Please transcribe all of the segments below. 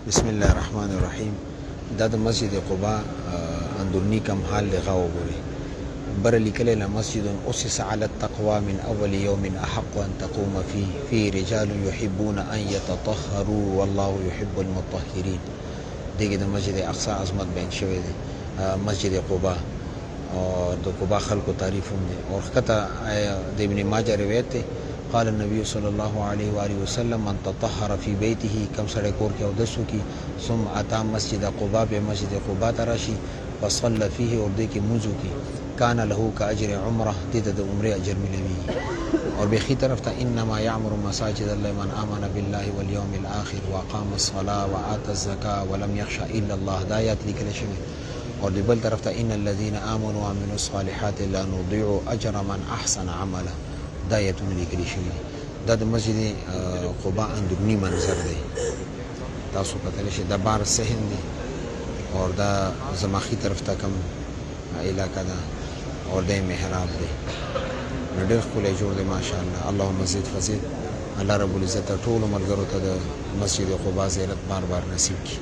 بسم الله الرحمن الرحیم. دا د مسجد قباء اندرونی کم حال لغا وګورئ. بر لیکلی له مسجد اسس على التقوى من اول يوم احق ان تقوم فيه رجال يحبون ان يتطهروا والله يحب المطهرين. دغه د مسجد اقصی عظمت بیان شوی دی. مسجد قباء او د قباء خلکو تعریف هم دی. او ښکته د ابن ماجه روایت دی، قال النبي صلى الله عليه وآله وسلم من تطهر في بيته، کم سړی کور کې اودس وکړي، ثم اتى مسجد قباء، به مسجد قباء ته راشي، فصلى فيه، اور دې کې مونځ وکړي، کان له کاجر عمره، دې ته د عمرې اجر ملوي. اور بخي طرف ته انما يعمر مساجد الله من آمن بالله واليوم الآخر واقام الصلاة وآتى الزكاة ولم يخشى الا الله، دا آیات لیکل شوی. اور دی بل طرف ته ان الذين آمنوا وعملوا الصالحات لا نضيع اجر من احسن عمله، دا آیتونه لیکلي شوي دي. دا د مسجد قباء اندرونی منظر دی، تاسو کتلی شئ. دا بار صحن دی اور دا زماخي طرف ته کم علاقه ده اور دا محراب دی. نو ډېر ښکلی جوړ دی ماشاءالله. اللهم زد فزد. الله رب العزت ټولو ملګرو ته د مسجد قباء زیارت بار بار نصیب کړي.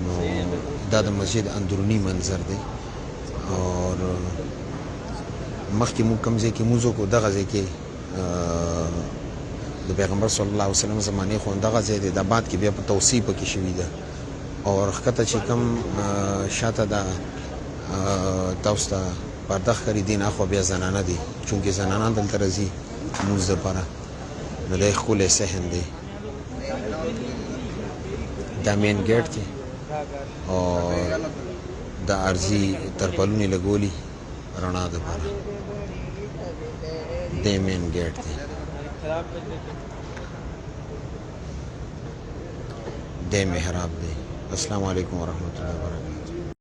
نو دا د مسجد اندرونی منظر دی. اور مخکې موږ کوم ځای کې مونځ وکړو، دغه ځای کې د پیغمبر صلی الله علیه وسلم زمانې خو دغه ځای دی. دا بعد کې بیا په توسیع پکې شوي ده. اور ښکته چې کوم شاته ده تاسو ته پرده ښکاري، دین اخوا بیا زنانه دي، چونکې زنانه دلته راځي مونځ دپاره. نو دی ښکلی صحن دی. دا مین ګیټ دی اور دا عرضي ترپلونې لګولي رڼا دپاره. د مین ګیټ دی. د محراب دی. السلام علیکم ورحمۃ اللہ وبرکاتہ.